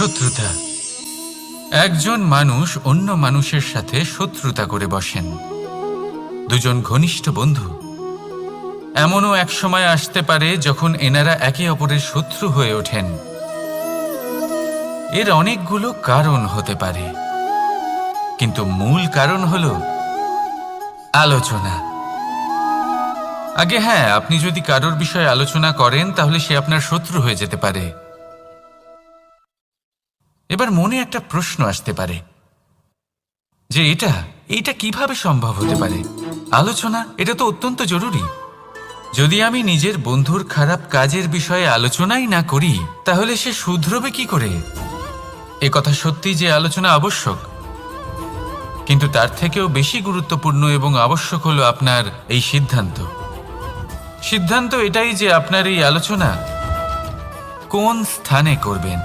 শত্রুতা। একজন মানুষ অন্য মানুষের সাথে শত্রুতা করে বসেন, দুজন ঘনিষ্ঠ বন্ধু। এমনও এক সময় আসতে পারে যখন এনারা একে অপরের শত্রু হয়ে ওঠেন। এর অনেকগুলো কারণ হতে পারে, কিন্তু মূল কারণ হলো আলোচনা। আগে হ্যাঁ, আপনি যদি কারোর বিষয়ে আলোচনা করেন তাহলে সে আপনার শত্রু হয়ে যেতে পারে। এবার মনে একটা প্রশ্ন আসতে পারে যে এটা কিভাবে সম্ভব হতে পারে? আলোচনা এটা তো অত্যন্ত জরুরি। যদি আমি নিজের বন্ধুর খারাপ কাজের বিষয়ে আলোচনাই না করি তাহলে সে শুধরবে কি করে? এ কথা সত্যি যে আলোচনা আবশ্যক, কিন্তু তার থেকেও বেশি গুরুত্বপূর্ণ এবং আবশ্যক হলো আপনার এই সিদ্ধান্ত এটাই যে আপনার এই আলোচনা কোন স্থানে করবেন।